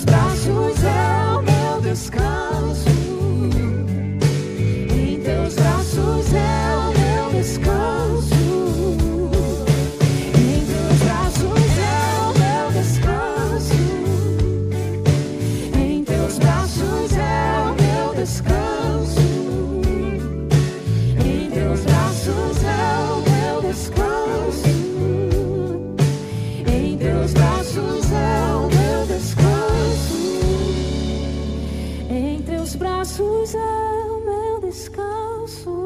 teus braços é o meu descanso. Em teus braços é o meu descanso. Em teus braços é o meu descanso. Em teus braços é o meu descanso. Em teus braços é o meu descanso. Em teus braços é o meu descanso. Em teus braços é o meu descanso.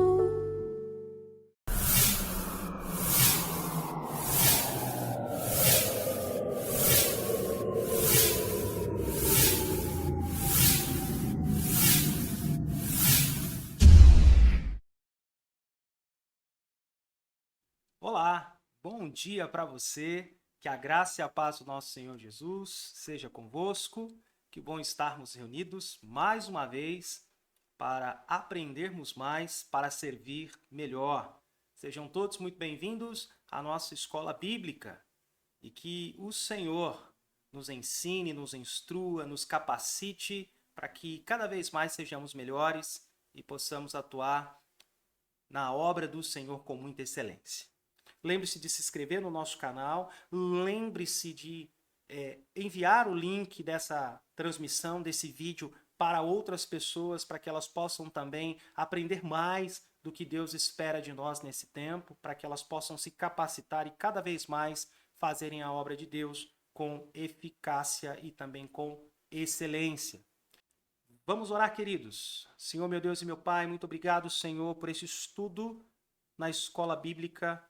Olá, bom dia para você, que a graça e a paz do nosso Senhor Jesus seja convosco, que bom estarmos reunidos mais uma vez para aprendermos mais, para servir melhor. Sejam todos muito bem-vindos à nossa escola bíblica e que o Senhor nos ensine, nos instrua, nos capacite para que cada vez mais sejamos melhores e possamos atuar na obra do Senhor com muita excelência. Lembre-se de se inscrever no nosso canal, lembre-se de enviar o link dessa transmissão, desse vídeo, para outras pessoas, para que elas possam também aprender mais do que Deus espera de nós nesse tempo, para que elas possam se capacitar e cada vez mais fazerem a obra de Deus com eficácia e também com excelência. Vamos orar, queridos. Senhor, meu Deus e meu Pai, muito obrigado, Senhor, por esse estudo na escola bíblica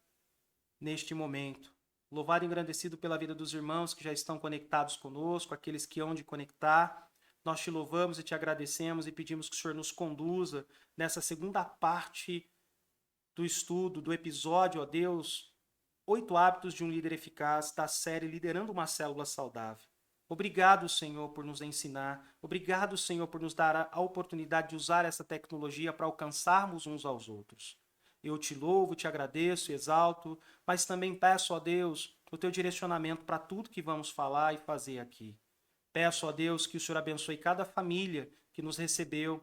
neste momento. Louvado e engrandecido pela vida dos irmãos que já estão conectados conosco, aqueles que hão de conectar. Nós te louvamos e te agradecemos e pedimos que o Senhor nos conduza nessa segunda parte do estudo, do episódio, ó Deus, 8 hábitos de um líder eficaz, da série Liderando uma Célula Saudável. Obrigado, Senhor, por nos ensinar. Obrigado, Senhor, por nos dar a oportunidade de usar essa tecnologia para alcançarmos uns aos outros. Eu te louvo, te agradeço, exalto, mas também peço a Deus o teu direcionamento para tudo que vamos falar e fazer aqui. Peço a Deus que o Senhor abençoe cada família que nos recebeu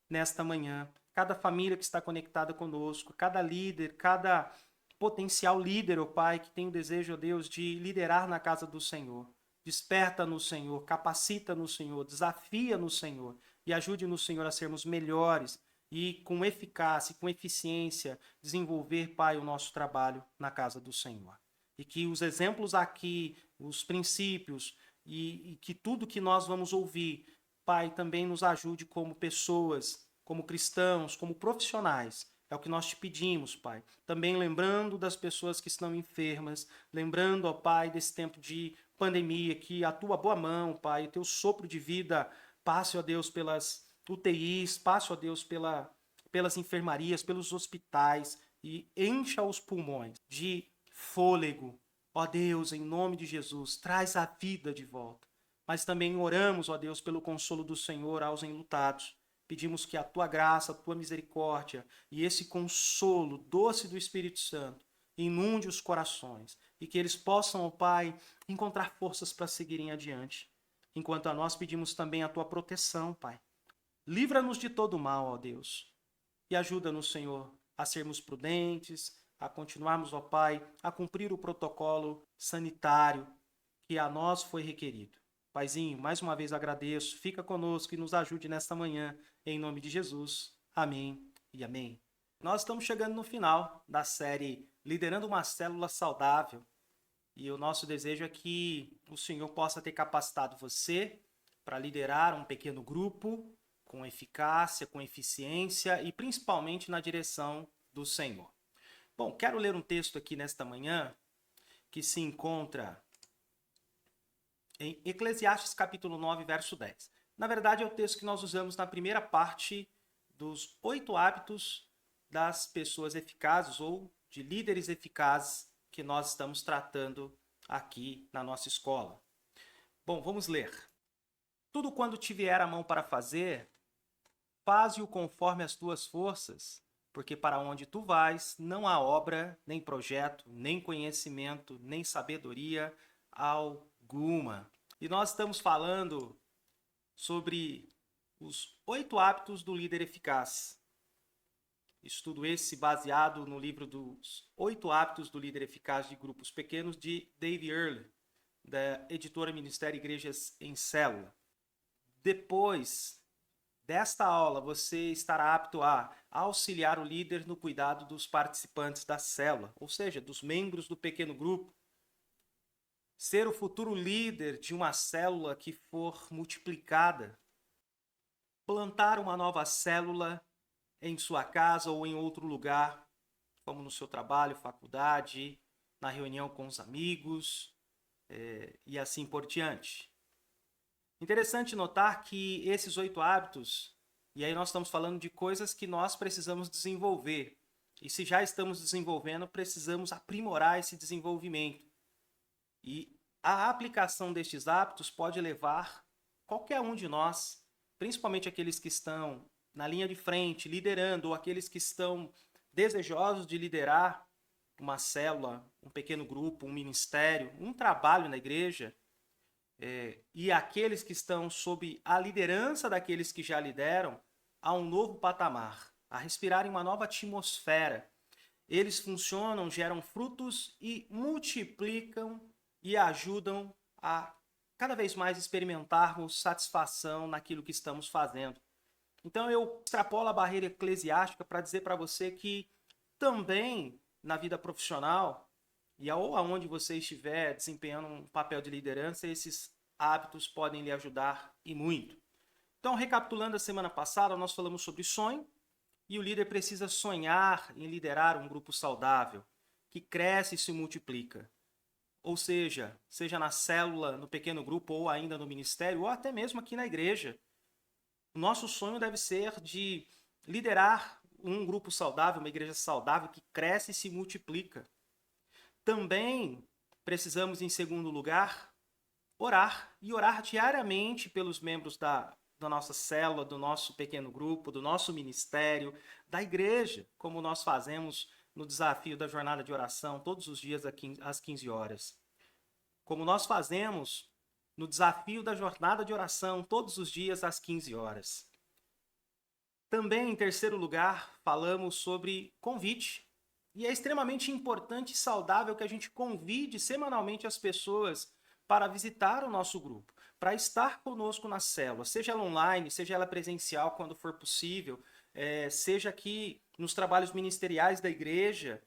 nesta manhã, cada família que está conectada conosco, cada líder, cada potencial líder, ó Pai, que tem o desejo, ó Deus, de liderar na casa do Senhor. Desperta no Senhor, capacita no Senhor, desafia no Senhor e ajude no Senhor a sermos melhores e com eficácia, com eficiência, desenvolver, Pai, o nosso trabalho na casa do Senhor. E que os exemplos aqui, os princípios e que tudo que nós vamos ouvir, Pai, também nos ajude como pessoas, como cristãos, como profissionais. É o que nós te pedimos, Pai. Também lembrando das pessoas que estão enfermas, lembrando, ó Pai, desse tempo de pandemia, que a tua boa mão, Pai, o teu sopro de vida passe, ó Deus, pelas UTIs, passe, ó Deus, pelas enfermarias, pelos hospitais e encha os pulmões de fôlego. Ó Deus, em nome de Jesus, traz a vida de volta. Mas também oramos, ó Deus, pelo consolo do Senhor aos enlutados. Pedimos que a tua graça, a tua misericórdia e esse consolo doce do Espírito Santo inunde os corações e que eles possam, ó Pai, encontrar forças para seguirem adiante. Enquanto a nós pedimos também a tua proteção, Pai. Livra-nos de todo mal, ó Deus, e ajuda-nos, Senhor, a sermos prudentes, a continuarmos, ó Pai, a cumprir o protocolo sanitário que a nós foi requerido. Paizinho, mais uma vez agradeço, fica conosco e nos ajude nesta manhã, em nome de Jesus. Amém e amém. Nós estamos chegando no final da série Liderando uma Célula Saudável e o nosso desejo é que o Senhor possa ter capacitado você para liderar um pequeno grupo com eficácia, com eficiência e principalmente na direção do Senhor. Bom, quero ler um texto aqui nesta manhã que se encontra em Eclesiastes capítulo 9, verso 10. Na verdade, é o texto que nós usamos na primeira parte dos 8 hábitos das pessoas eficazes ou de líderes eficazes que nós estamos tratando aqui na nossa escola. Bom, vamos ler. Tudo quando te vier a mão para fazer, faze-o conforme as tuas forças, porque para onde tu vais não há obra, nem projeto, nem conhecimento, nem sabedoria alguma. E nós estamos falando sobre os 8 hábitos do líder eficaz. Estudo esse baseado no livro dos 8 hábitos do líder eficaz de grupos pequenos, de Dave Earley, da editora Ministério Igrejas em Célula. Depois desta aula, você estará apto a auxiliar o líder no cuidado dos participantes da célula, ou seja, dos membros do pequeno grupo. Ser o futuro líder de uma célula que for multiplicada. Plantar uma nova célula em sua casa ou em outro lugar, como no seu trabalho, faculdade, na reunião com os amigos, e assim por diante. Interessante notar que esses 8 hábitos, e aí nós estamos falando de coisas que nós precisamos desenvolver. E se já estamos desenvolvendo, precisamos aprimorar esse desenvolvimento. E a aplicação destes hábitos pode levar qualquer um de nós, principalmente aqueles que estão na linha de frente, liderando, ou aqueles que estão desejosos de liderar uma célula, um pequeno grupo, um ministério, um trabalho na igreja, e aqueles que estão sob a liderança daqueles que já lideram, a um novo patamar, a respirarem uma nova atmosfera. Eles funcionam, geram frutos e multiplicam e ajudam a cada vez mais experimentarmos satisfação naquilo que estamos fazendo. Então eu extrapolo a barreira eclesiástica para dizer para você que também na vida profissional, e ou aonde você estiver desempenhando um papel de liderança, esses hábitos podem lhe ajudar e muito. Então, recapitulando a semana passada, nós falamos sobre sonho, e o líder precisa sonhar em liderar um grupo saudável, que cresce e se multiplica. Ou seja na célula, no pequeno grupo, ou ainda no ministério, ou até mesmo aqui na igreja. O nosso sonho deve ser de liderar um grupo saudável, uma igreja saudável, que cresce e se multiplica. Também precisamos, em segundo lugar, orar. E orar diariamente pelos membros da nossa célula, do nosso pequeno grupo, do nosso ministério, da igreja, como nós fazemos no desafio da jornada de oração, todos os dias às 15 horas. Como nós fazemos no desafio da jornada de oração, todos os dias às 15 horas. Também, em terceiro lugar, falamos sobre convite. E é extremamente importante e saudável que a gente convide semanalmente as pessoas para visitar o nosso grupo, para estar conosco na célula, seja ela online, seja ela presencial quando for possível, seja aqui nos trabalhos ministeriais da igreja,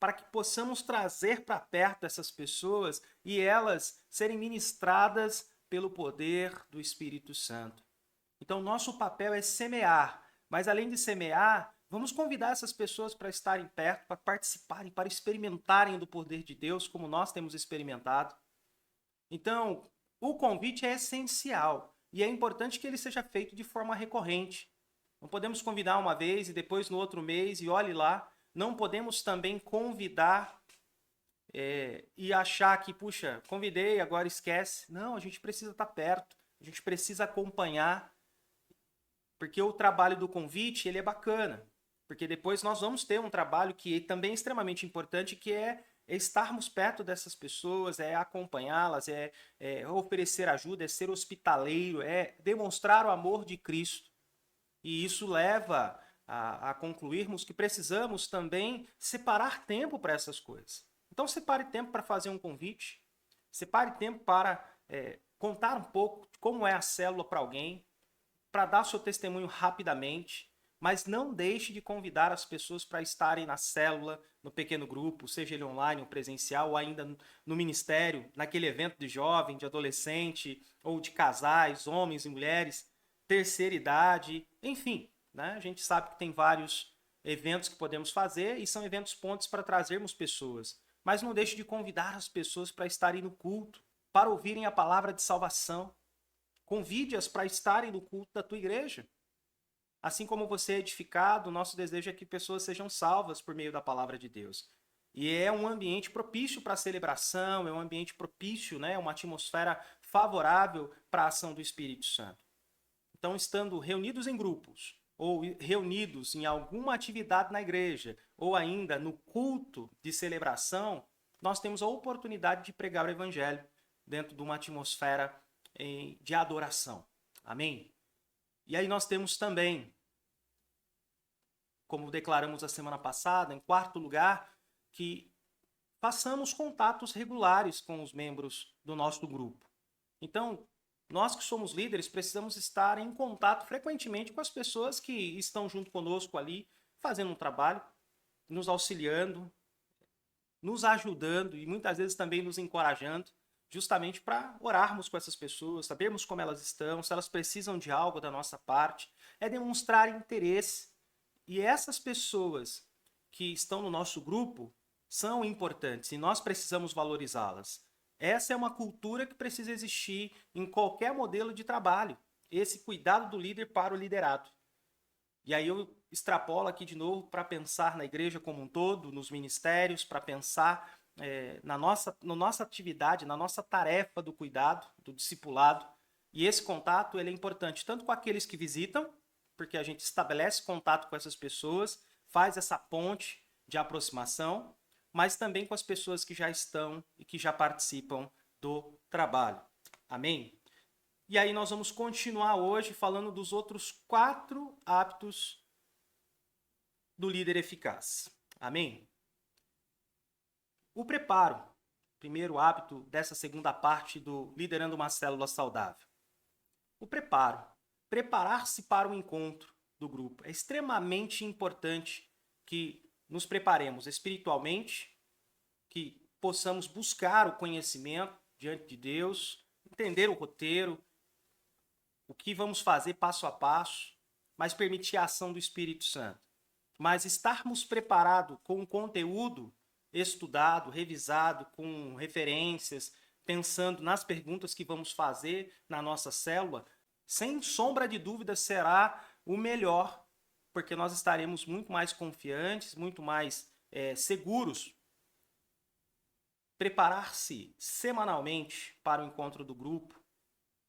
para que possamos trazer para perto essas pessoas e elas serem ministradas pelo poder do Espírito Santo. Então, nosso papel é semear, mas além de semear, vamos convidar essas pessoas para estarem perto, para participarem, para experimentarem do poder de Deus, como nós temos experimentado. Então, o convite é essencial e é importante que ele seja feito de forma recorrente. Não podemos convidar uma vez e depois no outro mês e olhe lá. Não podemos também convidar e achar que, puxa, convidei, agora esquece. Não, a gente precisa estar perto, a gente precisa acompanhar, porque o trabalho do convite ele é bacana. Porque depois nós vamos ter um trabalho que também é extremamente importante, que é estarmos perto dessas pessoas, é acompanhá-las, é oferecer ajuda, é ser hospitaleiro, é demonstrar o amor de Cristo. E isso leva a concluirmos que precisamos também separar tempo para essas coisas. Então separe tempo para fazer um convite, separe tempo para contar um pouco de como é a célula para alguém, para dar seu testemunho rapidamente, mas não deixe de convidar as pessoas para estarem na célula, no pequeno grupo, seja ele online ou presencial, ou ainda no ministério, naquele evento de jovem, de adolescente, ou de casais, homens e mulheres, terceira idade, enfim, né? A gente sabe que tem vários eventos que podemos fazer e são eventos pontos para trazermos pessoas. Mas não deixe de convidar as pessoas para estarem no culto, para ouvirem a palavra de salvação. Convide-as para estarem no culto da tua igreja. Assim como você é edificado, o nosso desejo é que pessoas sejam salvas por meio da palavra de Deus. E é um ambiente propício para a celebração, é um ambiente propício, né, uma atmosfera favorável para a ação do Espírito Santo. Então, estando reunidos em grupos, ou reunidos em alguma atividade na igreja, ou ainda no culto de celebração, nós temos a oportunidade de pregar o Evangelho dentro de uma atmosfera de adoração. Amém? E aí nós temos também, como declaramos a semana passada, em quarto lugar, que façamos contatos regulares com os membros do nosso grupo. Então, nós que somos líderes precisamos estar em contato frequentemente com as pessoas que estão junto conosco ali, fazendo um trabalho, nos auxiliando, nos ajudando e muitas vezes também nos encorajando, justamente para orarmos com essas pessoas, sabermos como elas estão, se elas precisam de algo da nossa parte, é demonstrar interesse. E essas pessoas que estão no nosso grupo são importantes e nós precisamos valorizá-las. Essa é uma cultura que precisa existir em qualquer modelo de trabalho, esse cuidado do líder para o liderado. E aí eu extrapolo aqui de novo para pensar na igreja como um todo, nos ministérios, para pensar na nossa atividade, na nossa tarefa do cuidado, do discipulado. E esse contato ele é importante tanto com aqueles que visitam, porque a gente estabelece contato com essas pessoas, faz essa ponte de aproximação, mas também com as pessoas que já estão e que já participam do trabalho. Amém? E aí nós vamos continuar hoje falando dos outros 4 hábitos do líder eficaz. Amém? O preparo, primeiro hábito dessa segunda parte do Liderando uma Célula Saudável. O preparo, preparar-se para o encontro do grupo. É extremamente importante que nos preparemos espiritualmente, que possamos buscar o conhecimento diante de Deus, entender o roteiro, o que vamos fazer passo a passo, mas permitir a ação do Espírito Santo. Mas estarmos preparados com o conteúdo estudado, revisado, com referências, pensando nas perguntas que vamos fazer na nossa célula, sem sombra de dúvida será o melhor, porque nós estaremos muito mais confiantes, muito mais seguros. Preparar-se semanalmente para o encontro do grupo,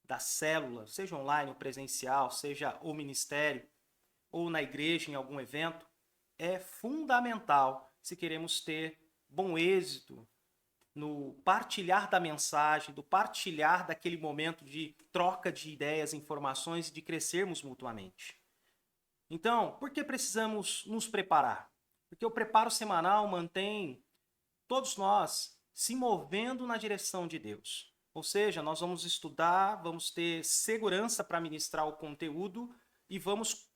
da célula, seja online ou presencial, seja o ministério, ou na igreja em algum evento, é fundamental se queremos ter bom êxito no partilhar da mensagem, do partilhar daquele momento de troca de ideias, informações e de crescermos mutuamente. Então, por que precisamos nos preparar? Porque o preparo semanal mantém todos nós se movendo na direção de Deus. Ou seja, nós vamos estudar, vamos ter segurança para ministrar o conteúdo e vamos,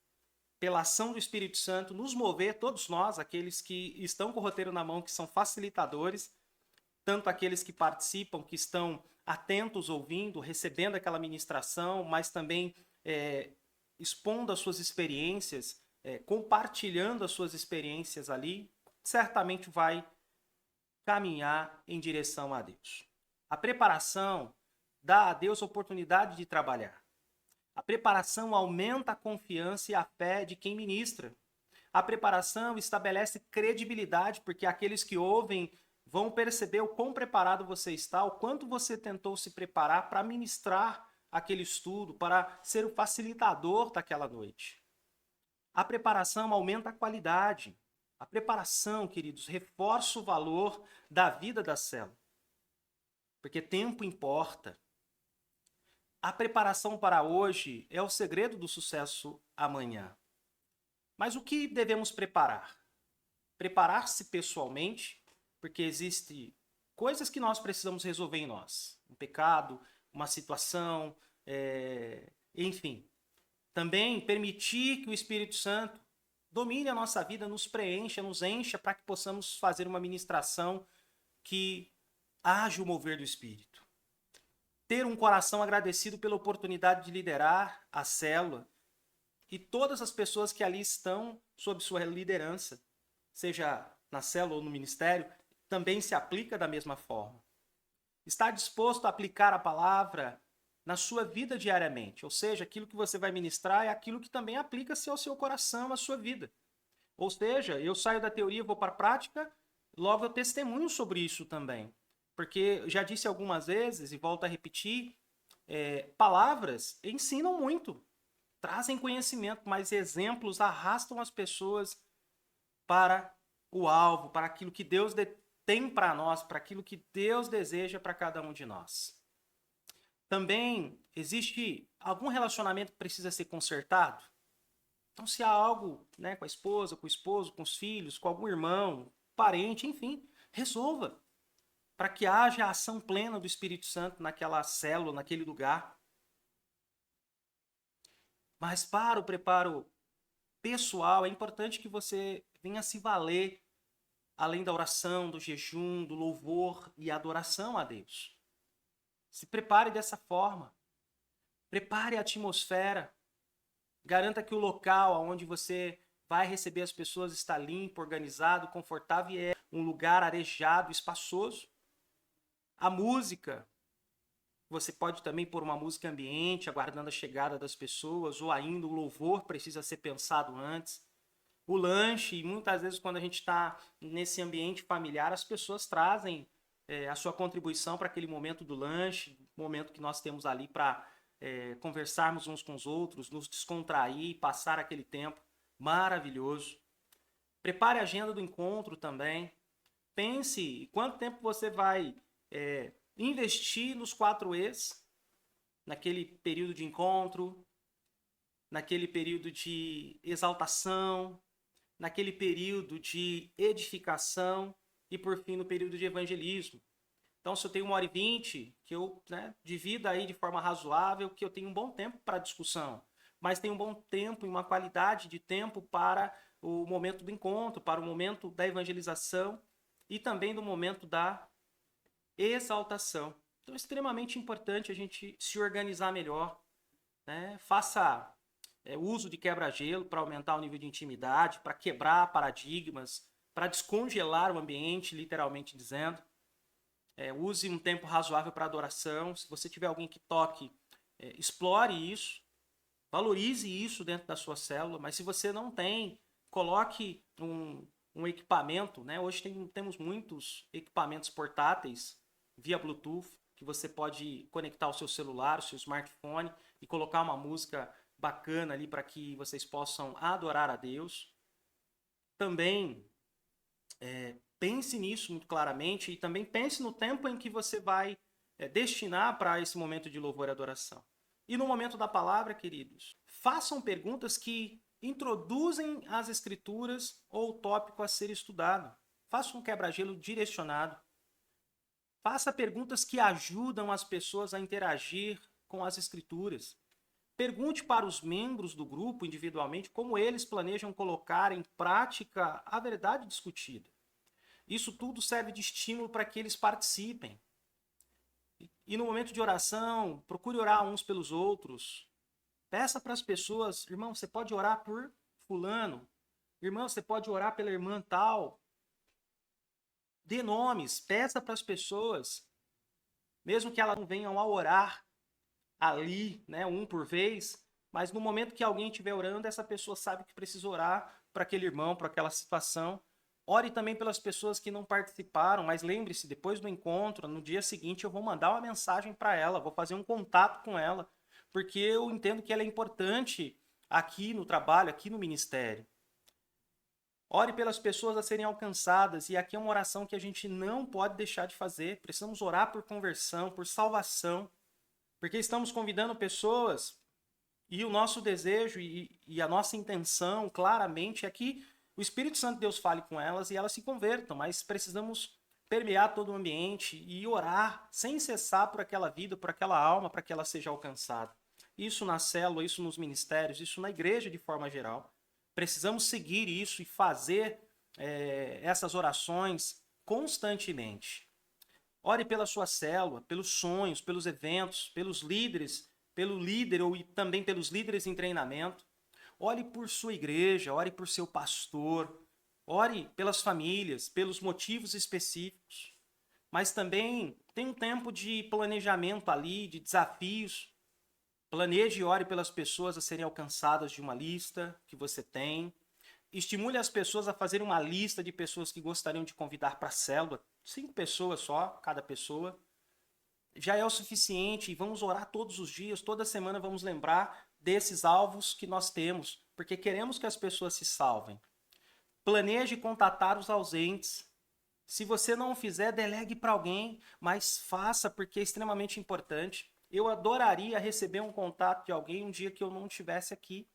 pela ação do Espírito Santo, nos mover, todos nós, aqueles que estão com o roteiro na mão, que são facilitadores, tanto aqueles que participam, que estão atentos, ouvindo, recebendo aquela ministração, mas também expondo as suas experiências, compartilhando as suas experiências ali, certamente vai caminhar em direção a Deus. A preparação dá a Deus a oportunidade de trabalhar. A preparação aumenta a confiança e a fé de quem ministra. A preparação estabelece credibilidade, porque aqueles que ouvem vão perceber o quão preparado você está, o quanto você tentou se preparar para ministrar aquele estudo, para ser o facilitador daquela noite. A preparação aumenta a qualidade. A preparação, queridos, reforça o valor da vida da célula, porque tempo importa. A preparação para hoje é o segredo do sucesso amanhã. Mas o que devemos preparar? Preparar-se pessoalmente, porque existem coisas que nós precisamos resolver em nós. Um pecado, uma situação, enfim. Também permitir que o Espírito Santo domine a nossa vida, nos preencha, nos encha, para que possamos fazer uma ministração que haja o mover do Espírito. Ter um coração agradecido pela oportunidade de liderar a célula e todas as pessoas que ali estão sob sua liderança, seja na célula ou no ministério, também se aplica da mesma forma. Estar disposto a aplicar a palavra na sua vida diariamente, ou seja, aquilo que você vai ministrar é aquilo que também aplica-se ao seu coração, à sua vida. Ou seja, eu saio da teoria, vou para a prática, logo eu testemunho sobre isso também. Porque já disse algumas vezes, e volto a repetir, palavras ensinam muito, trazem conhecimento, mas exemplos arrastam as pessoas para o alvo, para aquilo que Deus tem para nós, para aquilo que Deus deseja para cada um de nós. Também existe algum relacionamento que precisa ser consertado? Então, se há algo, né, com a esposa, com o esposo, com os filhos, com algum irmão, parente, enfim, resolva, para que haja a ação plena do Espírito Santo naquela célula, naquele lugar. Mas para o preparo pessoal, é importante que você venha se valer, além da oração, do jejum, do louvor e adoração a Deus. Se prepare dessa forma. Prepare a atmosfera. Garanta que o local onde você vai receber as pessoas está limpo, organizado, confortável e é um lugar arejado, espaçoso. A música, você pode também pôr uma música ambiente, aguardando a chegada das pessoas, ou ainda o louvor precisa ser pensado antes. O lanche, e muitas vezes quando a gente está nesse ambiente familiar, as pessoas trazem a sua contribuição para aquele momento do lanche, momento que nós temos ali para conversarmos uns com os outros, nos descontrair, passar aquele tempo maravilhoso. Prepare a agenda do encontro também. Pense quanto tempo você vai investir nos 4Es, naquele período de encontro, naquele período de exaltação, naquele período de edificação e, por fim, no período de evangelismo. Então, se eu tenho 1h20, que eu divida aí de forma razoável, que eu tenho um bom tempo para discussão, mas tenho um bom tempo e uma qualidade de tempo para o momento do encontro, para o momento da evangelização e também do momento da exaltação. Então, é extremamente importante a gente se organizar melhor, né? Faça uso de quebra-gelo para aumentar o nível de intimidade, para quebrar paradigmas, para descongelar o ambiente, literalmente dizendo. Use um tempo razoável para adoração. Se você tiver alguém que toque, explore isso, valorize isso dentro da sua célula, mas se você não tem, coloque um equipamento, né? Hoje temos muitos equipamentos portáteis via Bluetooth, que você pode conectar o seu celular, o seu smartphone e colocar uma música bacana ali para que vocês possam adorar a Deus. Também pense nisso muito claramente e também pense no tempo em que você vai destinar para esse momento de louvor e adoração. E no momento da palavra, queridos, façam perguntas que introduzem as escrituras ou o tópico a ser estudado. Faça um quebra-gelo direcionado. Faça perguntas que ajudam as pessoas a interagir com as escrituras. Pergunte para os membros do grupo individualmente como eles planejam colocar em prática a verdade discutida. Isso tudo serve de estímulo para que eles participem. E no momento de oração, procure orar uns pelos outros. Peça para as pessoas, irmão, você pode orar por fulano. Irmão, você pode orar pela irmã tal. Dê nomes, peça para as pessoas. Mesmo que elas não venham a orar ali, né, um por vez, mas no momento que alguém estiver orando, essa pessoa sabe que precisa orar para aquele irmão, para aquela situação. Ore também pelas pessoas que não participaram, mas lembre-se, depois do encontro, no dia seguinte, eu vou mandar uma mensagem para ela, vou fazer um contato com ela, porque eu entendo que ela é importante aqui no trabalho, aqui no ministério. Ore pelas pessoas a serem alcançadas, e aqui é uma oração que a gente não pode deixar de fazer. Precisamos orar por conversão, por salvação, porque estamos convidando pessoas, e o nosso desejo e a nossa intenção, claramente, é que o Espírito Santo de Deus fale com elas e elas se convertam, mas precisamos permear todo o ambiente e orar sem cessar por aquela vida, por aquela alma, para que ela seja alcançada. Isso na célula, isso nos ministérios, isso na igreja de forma geral. Precisamos seguir isso e fazer essas orações constantemente. Ore pela sua célula, pelos sonhos, pelos eventos, pelos líderes, pelo líder ou também pelos líderes em treinamento. Ore por sua igreja, ore por seu pastor, ore pelas famílias, pelos motivos específicos. Mas também tem um tempo de planejamento ali, de desafios. Planeje e ore pelas pessoas a serem alcançadas de uma lista que você tem. Estimule as pessoas a fazerem uma lista de pessoas que gostariam de convidar para a célula. 5 pessoas só, cada pessoa. Já é o suficiente e vamos orar todos os dias, toda semana vamos lembrar desses alvos que nós temos, porque queremos que as pessoas se salvem. Planeje contatar os ausentes. Se você não o fizer, delegue para alguém, mas faça porque é extremamente importante. Eu adoraria receber um contato de alguém um dia que eu não estivesse aqui.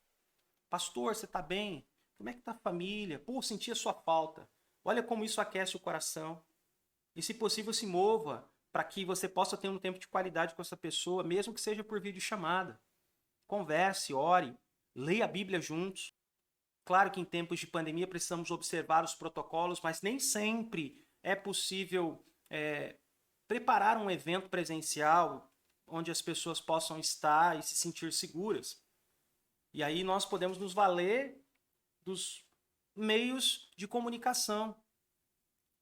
Pastor, você está bem? Como é que está a família? Pô, senti a sua falta. Olha como isso aquece o coração. E, se possível, se mova para que você possa ter um tempo de qualidade com essa pessoa, mesmo que seja por videochamada. Converse, ore, leia a Bíblia juntos. Claro que em tempos de pandemia precisamos observar os protocolos, mas nem sempre é possível preparar um evento presencial onde as pessoas possam estar e se sentir seguras. E aí nós podemos nos valer dos meios de comunicação,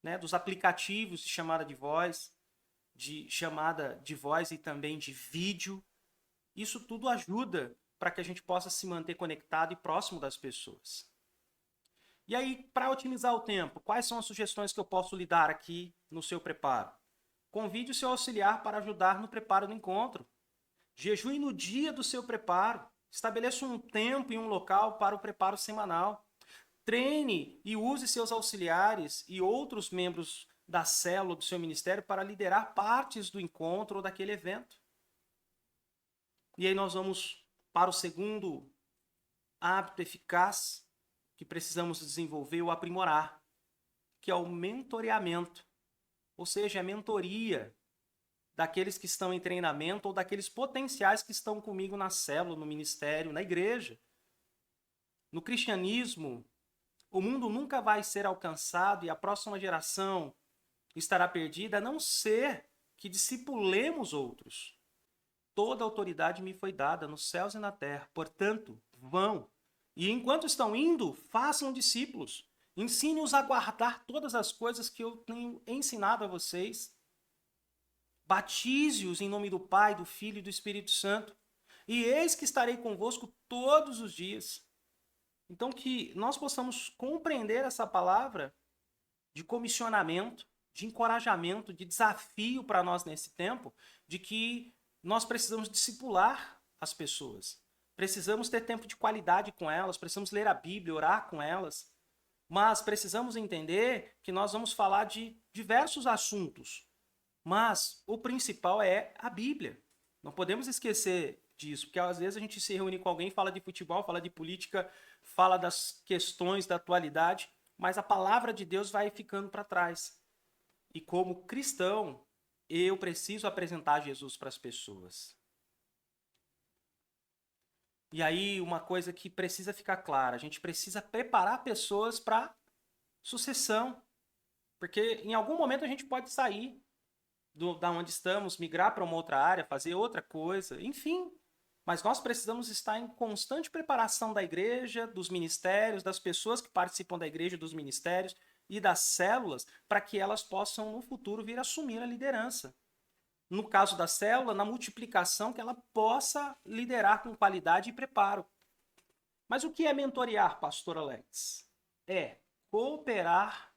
né, dos aplicativos de chamada de voz e também de vídeo. Isso tudo ajuda para que a gente possa se manter conectado e próximo das pessoas. E aí, para otimizar o tempo, quais são as sugestões que eu posso lhe dar aqui no seu preparo? Convide o seu auxiliar para ajudar no preparo do encontro. Jejue no dia do seu preparo. Estabeleça um tempo e um local para o preparo semanal. Treine e use seus auxiliares e outros membros da célula do seu ministério para liderar partes do encontro ou daquele evento. E aí nós vamos para o segundo hábito eficaz que precisamos desenvolver ou aprimorar, que é o mentoreamento, ou seja, a mentoria daqueles que estão em treinamento ou daqueles potenciais que estão comigo na célula, no ministério, na igreja. No cristianismo, o mundo nunca vai ser alcançado e a próxima geração estará perdida, a não ser que discipulemos outros. Toda autoridade me foi dada nos céus e na terra, portanto, vão. E enquanto estão indo, façam discípulos. Ensine-os a guardar todas as coisas que eu tenho ensinado a vocês. Batize-os em nome do Pai, do Filho e do Espírito Santo. E eis que estarei convosco todos os dias. Então, que nós possamos compreender essa palavra de comissionamento, de encorajamento, de desafio para nós nesse tempo, de que nós precisamos discipular as pessoas. Precisamos ter tempo de qualidade com elas, precisamos ler a Bíblia, orar com elas. Mas precisamos entender que nós vamos falar de diversos assuntos. Mas o principal é a Bíblia. Não podemos esquecer disso, porque às vezes a gente se reúne com alguém, fala de futebol, fala de política, fala das questões da atualidade, mas a palavra de Deus vai ficando para trás. E como cristão, eu preciso apresentar Jesus para as pessoas. E aí, uma coisa que precisa ficar clara, a gente precisa preparar pessoas para sucessão. Porque em algum momento a gente pode sair da onde estamos, migrar para uma outra área, fazer outra coisa, enfim. Mas nós precisamos estar em constante preparação da igreja, dos ministérios, das pessoas que participam da igreja, dos ministérios e das células, para que elas possam, no futuro, vir assumir a liderança. No caso da célula, na multiplicação, que ela possa liderar com qualidade e preparo. Mas o que é mentorear, pastor Alex? É cooperar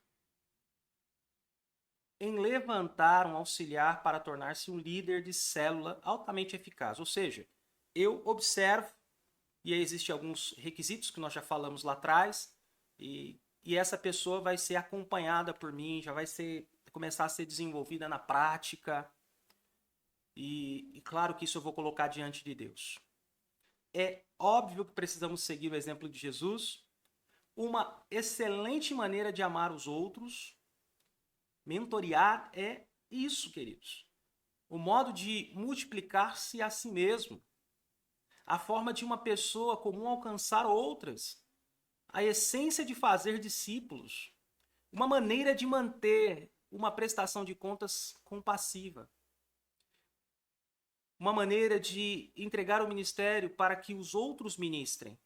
em levantar um auxiliar para tornar-se um líder de célula altamente eficaz. Ou seja, eu observo, e aí existem alguns requisitos que nós já falamos lá atrás, e essa pessoa vai ser acompanhada por mim, já vai começar a ser desenvolvida na prática, e claro que isso eu vou colocar diante de Deus. É óbvio que precisamos seguir o exemplo de Jesus, uma excelente maneira de amar os outros. Mentorear é isso, queridos. O modo de multiplicar-se a si mesmo. A forma de uma pessoa comum alcançar outras. A essência de fazer discípulos. Uma maneira de manter uma prestação de contas compassiva. Uma maneira de entregar o ministério para que os outros ministrem.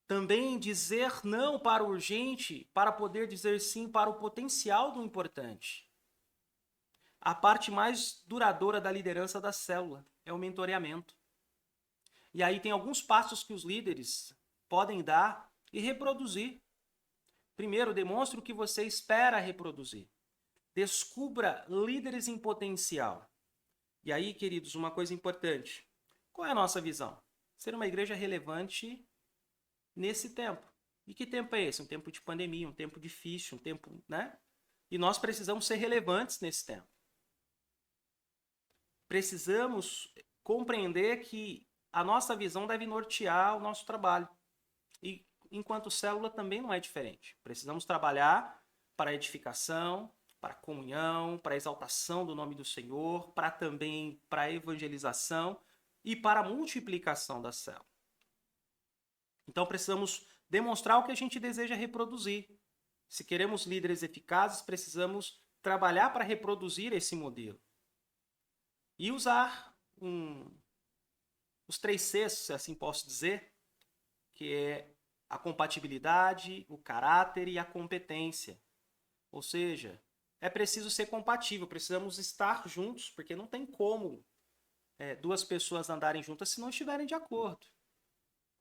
Também dizer não para o urgente, para poder dizer sim para o potencial do importante. A parte mais duradoura da liderança da célula é o mentoreamento. E aí tem alguns passos que os líderes podem dar e reproduzir. Primeiro, demonstre o que você espera reproduzir. Descubra líderes em potencial. E aí, queridos, uma coisa importante. Qual é a nossa visão? Ser uma igreja relevante nesse tempo. E que tempo é esse? Um tempo de pandemia, um tempo difícil, um tempo, né? E nós precisamos ser relevantes nesse tempo. precisamos compreender que a nossa visão deve nortear o nosso trabalho. E enquanto célula também não é diferente. Precisamos trabalhar para a edificação, para a comunhão, para a exaltação do nome do Senhor, para a evangelização e para a multiplicação da célula. Então precisamos demonstrar o que a gente deseja reproduzir. Se queremos líderes eficazes, precisamos trabalhar para reproduzir esse modelo. E usar os 3 Cs, se assim posso dizer, que é a compatibilidade, o caráter e a competência. Ou seja, é preciso ser compatível, precisamos estar juntos, porque não tem como 2 pessoas andarem juntas se não estiverem de acordo.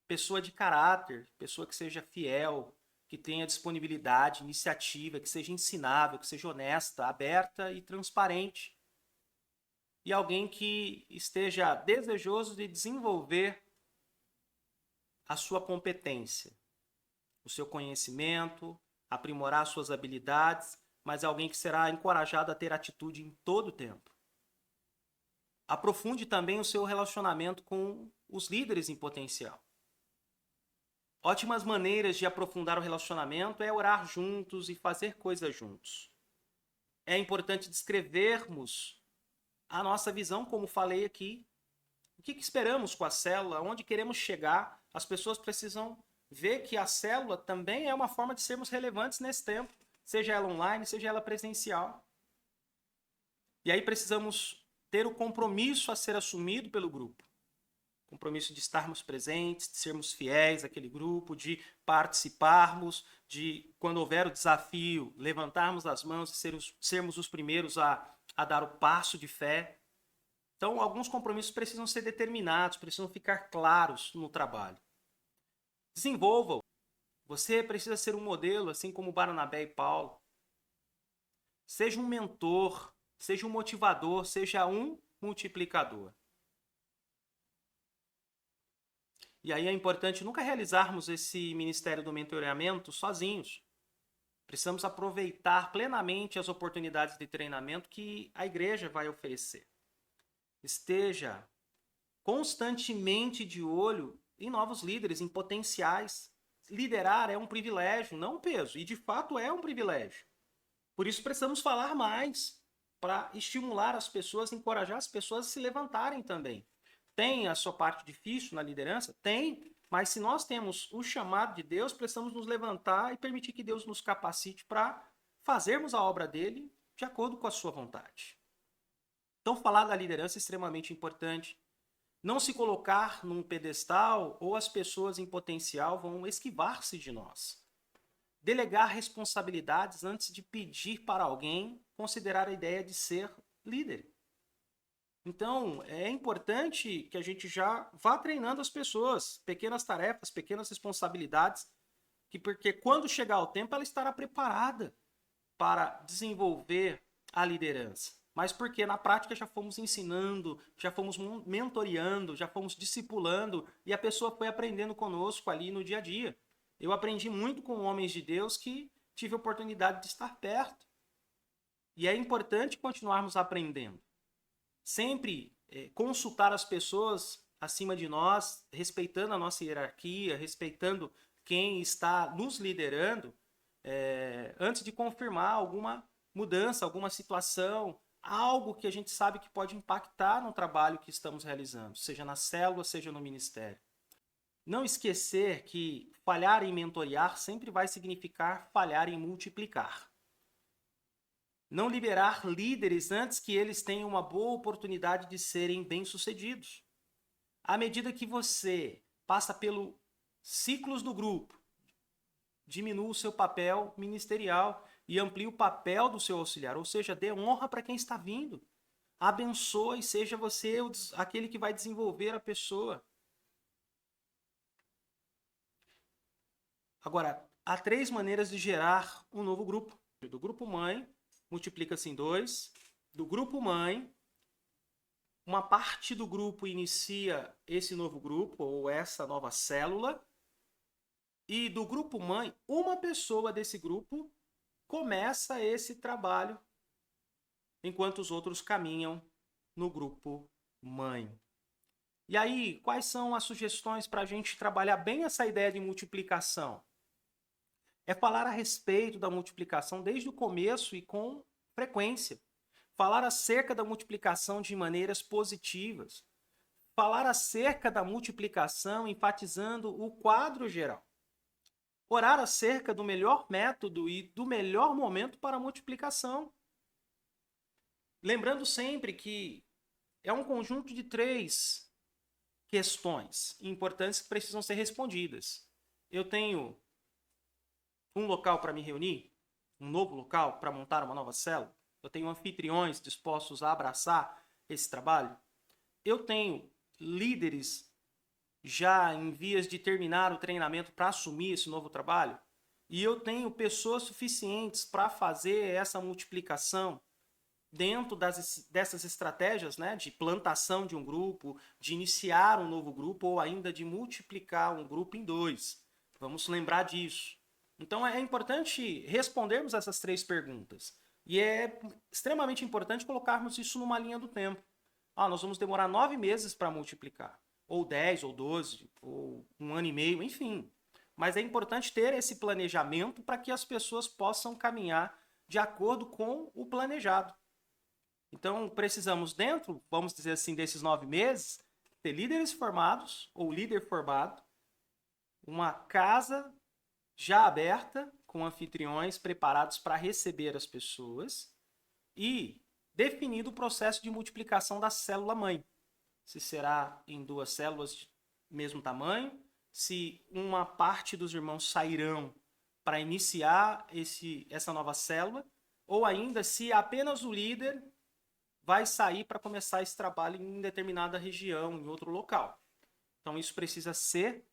Pessoa de caráter, pessoa que seja fiel, que tenha disponibilidade, iniciativa, que seja ensinável, que seja honesta, aberta e transparente. E alguém que esteja desejoso de desenvolver a sua competência, o seu conhecimento, aprimorar suas habilidades, mas alguém que será encorajado a ter atitude em todo o tempo. Aprofunde também o seu relacionamento com os líderes em potencial. Ótimas maneiras de aprofundar o relacionamento é orar juntos e fazer coisas juntos. É importante descrevermos a nossa visão, como falei aqui. O que esperamos com a célula? Onde queremos chegar? As pessoas precisam ver que a célula também é uma forma de sermos relevantes nesse tempo, seja ela online, seja ela presencial. E aí precisamos ter o compromisso a ser assumido pelo grupo. Compromisso de estarmos presentes, de sermos fiéis àquele grupo, de participarmos, de, quando houver o desafio, levantarmos as mãos e sermos os primeiros a dar o passo de fé. Então, alguns compromissos precisam ser determinados, precisam ficar claros no trabalho. Desenvolva-o. Você precisa ser um modelo, assim como Barnabé e Paulo. Seja um mentor, seja um motivador, seja um multiplicador. E aí é importante nunca realizarmos esse ministério do mentoreamento sozinhos. Precisamos aproveitar plenamente as oportunidades de treinamento que a igreja vai oferecer. Esteja constantemente de olho em novos líderes, em potenciais. Liderar é um privilégio, não um peso. E de fato é um privilégio. Por isso precisamos falar mais para estimular as pessoas, encorajar as pessoas a se levantarem também. Tem a sua parte difícil na liderança? Tem. Mas se nós temos o chamado de Deus, precisamos nos levantar e permitir que Deus nos capacite para fazermos a obra dele de acordo com a sua vontade. Então, falar da liderança é extremamente importante. Não se colocar num pedestal ou as pessoas em potencial vão esquivar-se de nós. Delegar responsabilidades antes de pedir para alguém considerar a ideia de ser líder. Então, é importante que a gente já vá treinando as pessoas, pequenas tarefas, pequenas responsabilidades, porque quando chegar o tempo ela estará preparada para desenvolver a liderança. Mas porque na prática já fomos ensinando, já fomos mentoreando, já fomos discipulando e a pessoa foi aprendendo conosco ali no dia a dia. Eu aprendi muito com homens de Deus que tive a oportunidade de estar perto. E é importante continuarmos aprendendo. Sempre consultar as pessoas acima de nós, respeitando a nossa hierarquia, respeitando quem está nos liderando, antes de confirmar alguma mudança, alguma situação, algo que a gente sabe que pode impactar no trabalho que estamos realizando, seja na célula, seja no ministério. Não esquecer que falhar em mentorear sempre vai significar falhar em multiplicar. Não liberar líderes antes que eles tenham uma boa oportunidade de serem bem-sucedidos. À medida que você passa pelos ciclos do grupo, diminua o seu papel ministerial e amplie o papel do seu auxiliar, ou seja, dê honra para quem está vindo. Abençoe, seja você aquele que vai desenvolver a pessoa. Agora, há 3 maneiras de gerar um novo grupo. Do grupo mãe, multiplica-se em 2. Do grupo mãe, uma parte do grupo inicia esse novo grupo ou essa nova célula. E do grupo mãe, uma pessoa desse grupo começa esse trabalho enquanto os outros caminham no grupo mãe. E aí, quais são as sugestões para a gente trabalhar bem essa ideia de multiplicação? É falar a respeito da multiplicação desde o começo e com frequência. Falar acerca da multiplicação de maneiras positivas. Falar acerca da multiplicação enfatizando o quadro geral. Orar acerca do melhor método e do melhor momento para a multiplicação. Lembrando sempre que é um conjunto de 3 questões importantes que precisam ser respondidas. Eu tenho um local para me reunir, um novo local para montar uma nova célula. Eu tenho anfitriões dispostos a abraçar esse trabalho. Eu tenho líderes já em vias de terminar o treinamento para assumir esse novo trabalho. E eu tenho pessoas suficientes para fazer essa multiplicação dentro dessas estratégias, né, de plantação de um grupo, de iniciar um novo grupo ou ainda de multiplicar um grupo em 2. Vamos lembrar disso. Então é importante respondermos essas 3 perguntas. E é extremamente importante colocarmos isso numa linha do tempo. Nós vamos demorar 9 meses para multiplicar. Ou 10, ou 12, ou 1 ano e meio, enfim. Mas é importante ter esse planejamento para que as pessoas possam caminhar de acordo com o planejado. Então, precisamos dentro, vamos dizer assim, desses 9 meses, ter líderes formados, ou líder formado, uma casa já aberta, com anfitriões preparados para receber as pessoas, e definido o processo de multiplicação da célula-mãe. Se será em 2 células de mesmo tamanho, se uma parte dos irmãos sairão para iniciar essa nova célula, ou ainda se apenas o líder vai sair para começar esse trabalho em determinada região, em outro local. Então isso precisa ser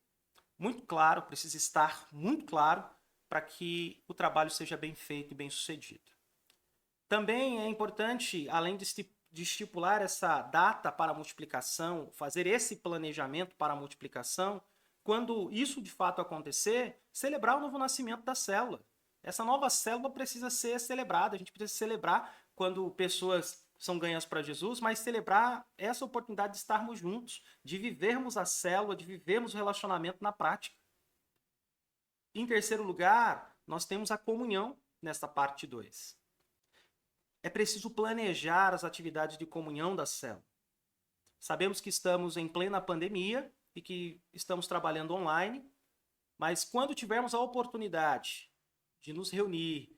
muito claro, precisa estar muito claro para que o trabalho seja bem feito e bem sucedido. Também é importante, além de estipular essa data para a multiplicação, fazer esse planejamento para a multiplicação, quando isso de fato acontecer, celebrar o novo nascimento da célula. Essa nova célula precisa ser celebrada, a gente precisa celebrar quando pessoas são ganhas para Jesus, mas celebrar essa oportunidade de estarmos juntos, de vivermos a célula, de vivermos o relacionamento na prática. Em terceiro lugar, nós temos a comunhão nesta parte 2. É preciso planejar as atividades de comunhão da célula. Sabemos que estamos em plena pandemia e que estamos trabalhando online, mas quando tivermos a oportunidade de nos reunir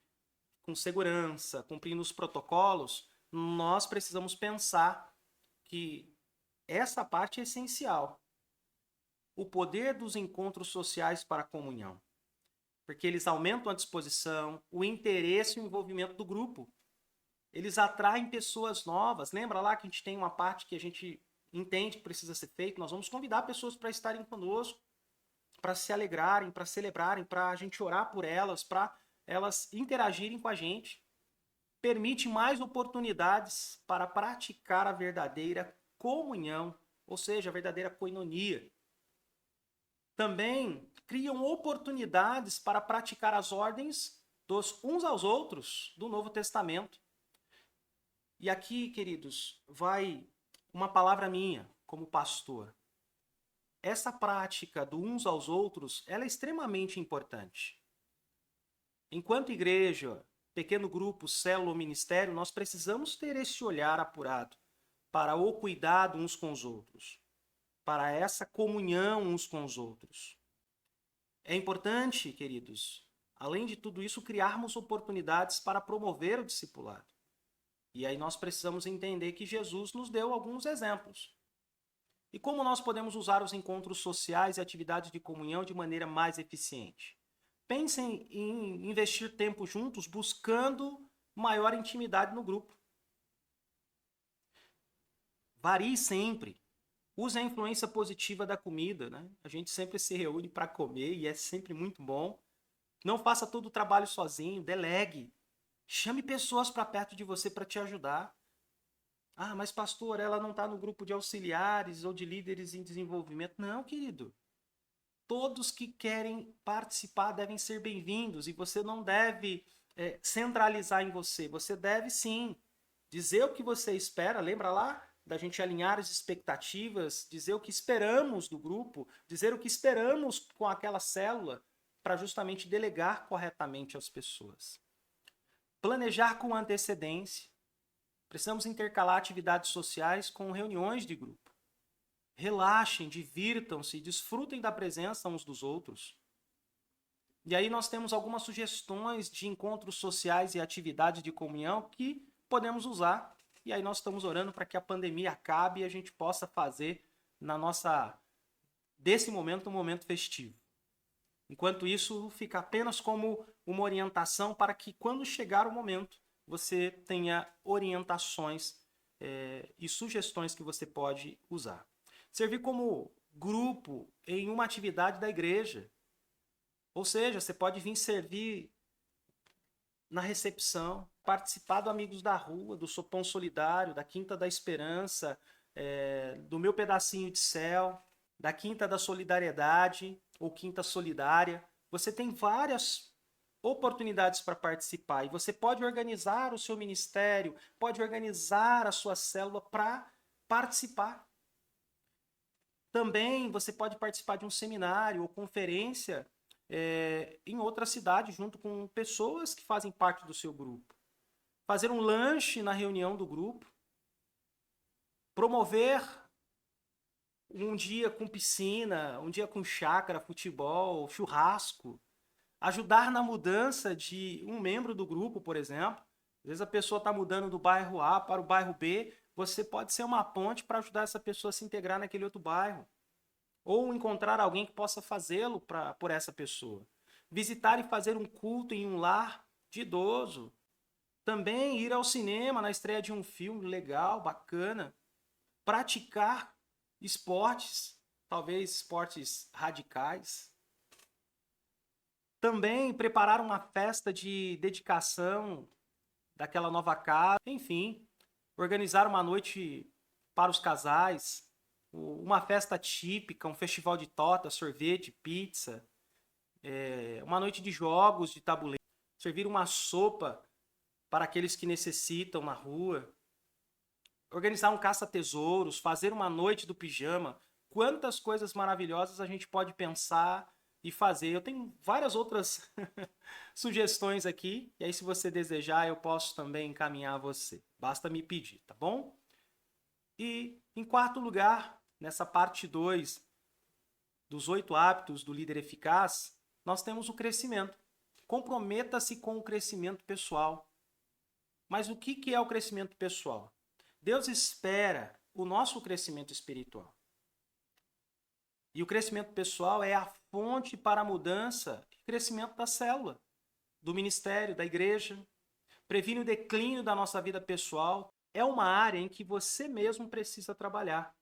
com segurança, cumprindo os protocolos, nós precisamos pensar que essa parte é essencial. O poder dos encontros sociais para a comunhão. Porque eles aumentam a disposição, o interesse e o envolvimento do grupo. Eles atraem pessoas novas. Lembra lá que a gente tem uma parte que a gente entende que precisa ser feito? Nós vamos convidar pessoas para estarem conosco, para se alegrarem, para celebrarem, para a gente orar por elas, para elas interagirem com a gente. Permite mais oportunidades para praticar a verdadeira comunhão, ou seja, a verdadeira koinonia. Também criam oportunidades para praticar as ordens dos uns aos outros do Novo Testamento. E aqui, queridos, vai uma palavra minha como pastor. Essa prática do uns aos outros, ela é extremamente importante. Enquanto igreja, pequeno grupo, célula ou ministério, nós precisamos ter esse olhar apurado para o cuidado uns com os outros, para essa comunhão uns com os outros. É importante, queridos, além de tudo isso, criarmos oportunidades para promover o discipulado. E aí nós precisamos entender que Jesus nos deu alguns exemplos. E como nós podemos usar os encontros sociais e atividades de comunhão de maneira mais eficiente? Pensem em investir tempo juntos buscando maior intimidade no grupo. Varie sempre. Use a influência positiva da comida, né? A gente sempre se reúne para comer e é sempre muito bom. Não faça todo o trabalho sozinho, delegue. Chame pessoas para perto de você para te ajudar. Mas pastor, ela não está no grupo de auxiliares ou de líderes em desenvolvimento. Não, querido. Todos que querem participar devem ser bem-vindos e você não deve centralizar em você. Você deve, sim, dizer o que você espera. Lembra lá da gente alinhar as expectativas, dizer o que esperamos do grupo, dizer o que esperamos com aquela célula, para justamente delegar corretamente às pessoas. Planejar com antecedência. Precisamos intercalar atividades sociais com reuniões de grupo. Relaxem, divirtam-se, desfrutem da presença uns dos outros. E aí nós temos algumas sugestões de encontros sociais e atividades de comunhão que podemos usar. E aí nós estamos orando para que a pandemia acabe e a gente possa fazer desse momento um momento festivo. Enquanto isso, fica apenas como uma orientação para que quando chegar o momento, você tenha orientações e sugestões que você pode usar. Servir como grupo em uma atividade da igreja. Ou seja, você pode vir servir na recepção, participar do Amigos da Rua, do Sopão Solidário, da Quinta da Esperança, do Meu Pedacinho de Céu, da Quinta da Solidariedade ou Quinta Solidária. Você tem várias oportunidades para participar e você pode organizar o seu ministério, pode organizar a sua célula para participar. Também você pode participar de um seminário ou conferência em outra cidade, junto com pessoas que fazem parte do seu grupo. Fazer um lanche na reunião do grupo. Promover um dia com piscina, um dia com chácara, futebol, churrasco. Ajudar na mudança de um membro do grupo, por exemplo. Às vezes a pessoa está mudando do bairro A para o bairro B. Você pode ser uma ponte para ajudar essa pessoa a se integrar naquele outro bairro. Ou encontrar alguém que possa fazê-lo por essa pessoa. Visitar e fazer um culto em um lar de idoso. Também ir ao cinema na estreia de um filme legal, bacana. Praticar esportes, talvez esportes radicais. Também preparar uma festa de dedicação daquela nova casa. Enfim, organizar uma noite para os casais. Uma festa típica, um festival de torta, sorvete, pizza, uma noite de jogos de tabuleiro, servir uma sopa para aqueles que necessitam na rua, organizar um caça-tesouros, fazer uma noite do pijama. Quantas coisas maravilhosas a gente pode pensar e fazer. Eu tenho várias outras sugestões aqui, e aí se você desejar eu posso também encaminhar a você. Basta me pedir, tá bom? E em quarto lugar, nessa parte 2 dos 8 hábitos do líder eficaz, nós temos o crescimento. Comprometa-se com o crescimento pessoal. Mas o que é o crescimento pessoal? Deus espera o nosso crescimento espiritual. E o crescimento pessoal é a fonte para a mudança e crescimento da célula, do ministério, da igreja. Previne o declínio da nossa vida pessoal. É uma área em que você mesmo precisa trabalhar.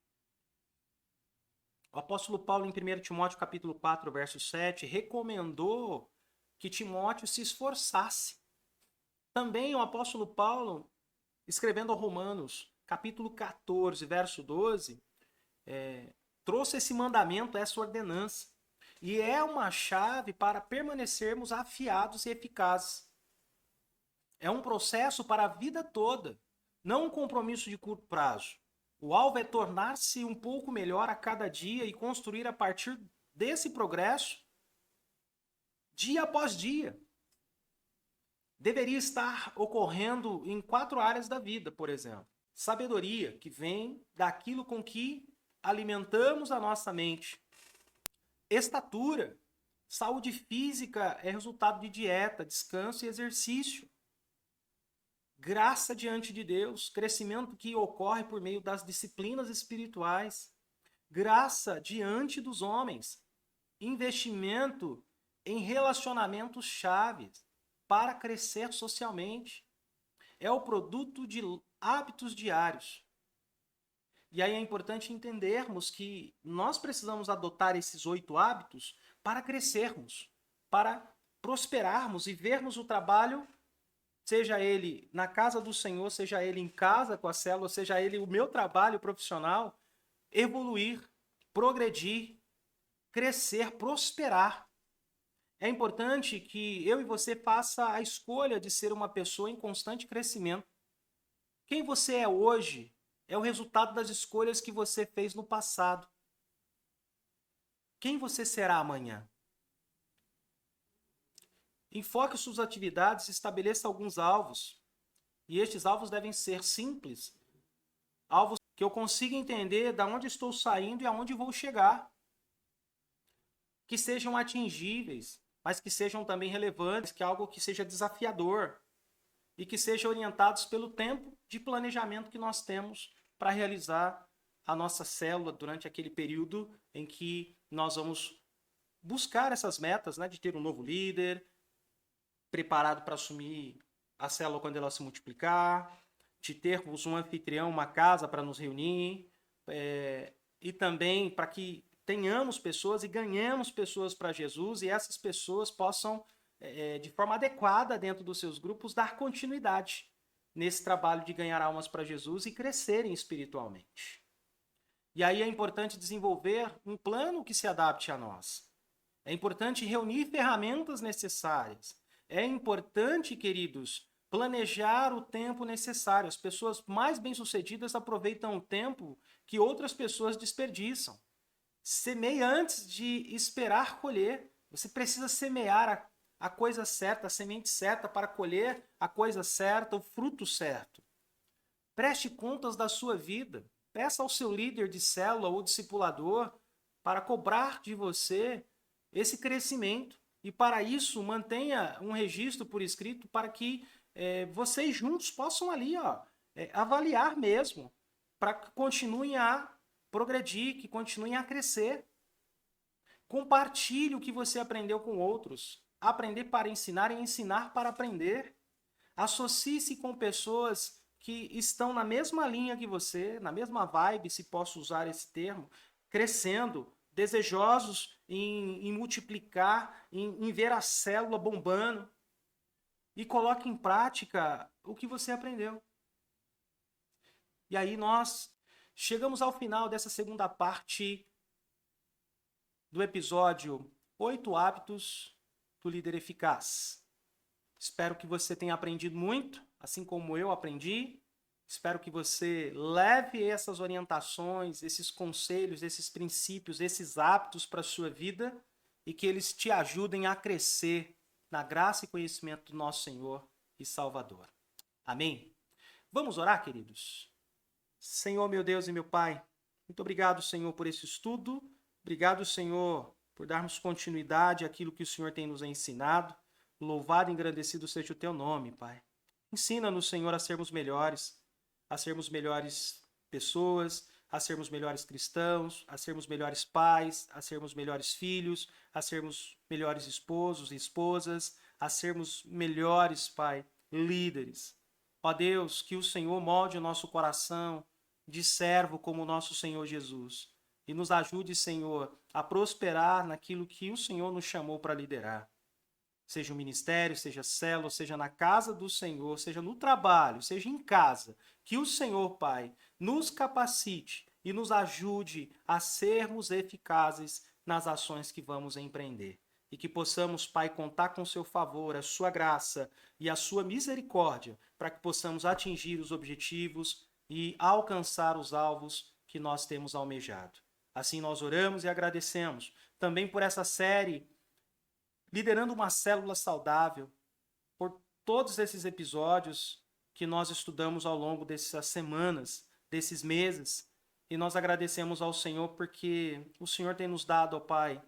O apóstolo Paulo, em 1 Timóteo capítulo 4, verso 7, recomendou que Timóteo se esforçasse. Também o apóstolo Paulo, escrevendo aos Romanos, capítulo 14, verso 12, trouxe esse mandamento, essa ordenança. E é uma chave para permanecermos afiados e eficazes. É um processo para a vida toda, não um compromisso de curto prazo. O alvo é tornar-se um pouco melhor a cada dia e construir a partir desse progresso, dia após dia. Deveria estar ocorrendo em 4 áreas da vida, por exemplo. Sabedoria, que vem daquilo com que alimentamos a nossa mente. Estatura, saúde física é resultado de dieta, descanso e exercício. Graça diante de Deus, crescimento que ocorre por meio das disciplinas espirituais. Graça diante dos homens, investimento em relacionamentos chaves para crescer socialmente. É o produto de hábitos diários. E aí é importante entendermos que nós precisamos adotar esses 8 hábitos para crescermos, para prosperarmos e vermos o trabalho, seja ele na casa do Senhor, seja ele em casa com a célula, seja ele o meu trabalho profissional, evoluir, progredir, crescer, prosperar. É importante que eu e você faça a escolha de ser uma pessoa em constante crescimento. Quem você é hoje é o resultado das escolhas que você fez no passado. Quem você será amanhã? Enfoque suas atividades e estabeleça alguns alvos. E estes alvos devem ser simples. Alvos que eu consiga entender de onde estou saindo e aonde vou chegar. Que sejam atingíveis, mas que sejam também relevantes, que é algo que seja desafiador e que sejam orientados pelo tempo de planejamento que nós temos para realizar a nossa célula durante aquele período em que nós vamos buscar essas metas, né, de ter um novo líder, preparado para assumir a célula quando ela se multiplicar, de termos um anfitrião, uma casa para nos reunir, e também para que tenhamos pessoas e ganhemos pessoas para Jesus e essas pessoas possam, de forma adequada dentro dos seus grupos, dar continuidade nesse trabalho de ganhar almas para Jesus e crescerem espiritualmente. E aí é importante desenvolver um plano que se adapte a nós. É importante reunir ferramentas necessárias. É importante, queridos, planejar o tempo necessário. As pessoas mais bem-sucedidas aproveitam o tempo que outras pessoas desperdiçam. Semeie antes de esperar colher. Você precisa semear a coisa certa, a semente certa para colher a coisa certa, o fruto certo. Preste contas da sua vida. Peça ao seu líder de célula ou discipulador para cobrar de você esse crescimento. E para isso, mantenha um registro por escrito para que vocês juntos possam ali avaliar mesmo, para que continuem a progredir, que continuem a crescer. Compartilhe o que você aprendeu com outros. Aprender para ensinar e ensinar para aprender. Associe-se com pessoas que estão na mesma linha que você, na mesma vibe, se posso usar esse termo, crescendo, desejosos em multiplicar, em ver a célula bombando. E coloque em prática o que você aprendeu. E aí nós chegamos ao final dessa segunda parte do episódio 8 hábitos do líder eficaz. Espero que você tenha aprendido muito, assim como eu aprendi. Espero que você leve essas orientações, esses conselhos, esses princípios, esses hábitos para a sua vida e que eles te ajudem a crescer na graça e conhecimento do nosso Senhor e Salvador. Amém? Vamos orar, queridos? Senhor, meu Deus e meu Pai, muito obrigado, Senhor, por esse estudo. Obrigado, Senhor, por darmos continuidade àquilo que o Senhor tem nos ensinado. Louvado e engrandecido seja o teu nome, Pai. Ensina-nos, Senhor, a sermos melhores pessoas, a sermos melhores cristãos, a sermos melhores pais, a sermos melhores filhos, a sermos melhores esposos e esposas, a sermos melhores, Pai, líderes. Ó Deus, que o Senhor molde o nosso coração de servo como o nosso Senhor Jesus e nos ajude, Senhor, a prosperar naquilo que o Senhor nos chamou para liderar. Seja o ministério, seja célula, seja na casa do Senhor, seja no trabalho, seja em casa, que o Senhor, Pai, nos capacite e nos ajude a sermos eficazes nas ações que vamos empreender. E que possamos, Pai, contar com o seu favor, a sua graça e a sua misericórdia, para que possamos atingir os objetivos e alcançar os alvos que nós temos almejado. Assim nós oramos e agradecemos também por essa série Liderando uma Célula Saudável, por todos esses episódios que nós estudamos ao longo dessas semanas, desses meses. E nós agradecemos ao Senhor porque o Senhor tem nos dado, ó Pai,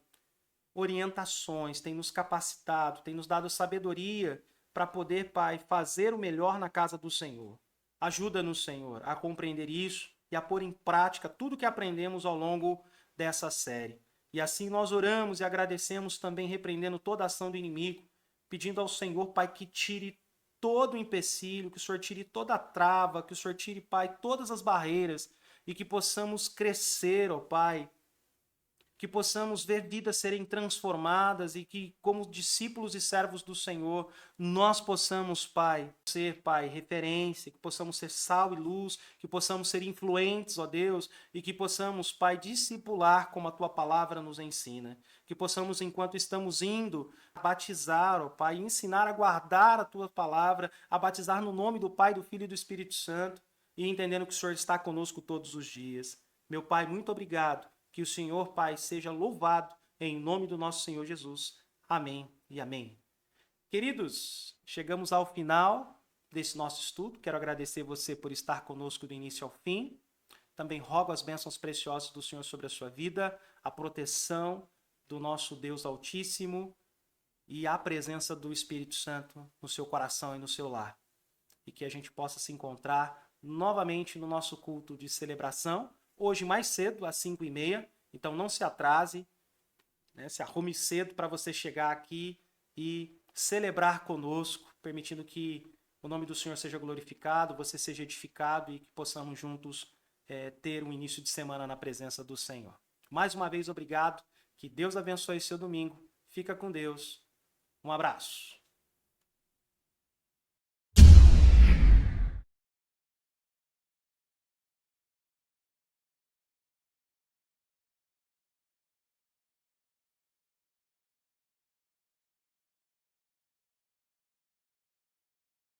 orientações, tem nos capacitado, tem nos dado sabedoria para poder, Pai, fazer o melhor na casa do Senhor. Ajuda-nos, Senhor, a compreender isso e a pôr em prática tudo que aprendemos ao longo dessa série. E assim nós oramos e agradecemos também, repreendendo toda a ação do inimigo, pedindo ao Senhor, Pai, que tire todo o empecilho, que o Senhor tire toda a trava, que o Senhor tire, Pai, todas as barreiras e que possamos crescer, ó Pai, que possamos ver vidas serem transformadas e que, como discípulos e servos do Senhor, nós possamos, Pai, ser, Pai, referência, que possamos ser sal e luz, que possamos ser influentes, ó Deus, e que possamos, Pai, discipular como a Tua palavra nos ensina. Que possamos, enquanto estamos indo, batizar, ó Pai, ensinar a guardar a Tua palavra, a batizar no nome do Pai, do Filho e do Espírito Santo, e entendendo que o Senhor está conosco todos os dias. Meu Pai, muito obrigado. Que o Senhor, Pai, seja louvado em nome do nosso Senhor Jesus. Amém e amém. Queridos, chegamos ao final desse nosso estudo. Quero agradecer você por estar conosco do início ao fim. Também rogo as bênçãos preciosas do Senhor sobre a sua vida, a proteção do nosso Deus Altíssimo e a presença do Espírito Santo no seu coração e no seu lar. E que a gente possa se encontrar novamente no nosso culto de celebração, hoje mais cedo, às 5h30. Então não se atrase, né? Se arrume cedo para você chegar aqui e celebrar conosco, permitindo que o nome do Senhor seja glorificado, você seja edificado e que possamos juntos ter um início de semana na presença do Senhor. Mais uma vez, obrigado. Que Deus abençoe seu domingo. Fica com Deus. Um abraço.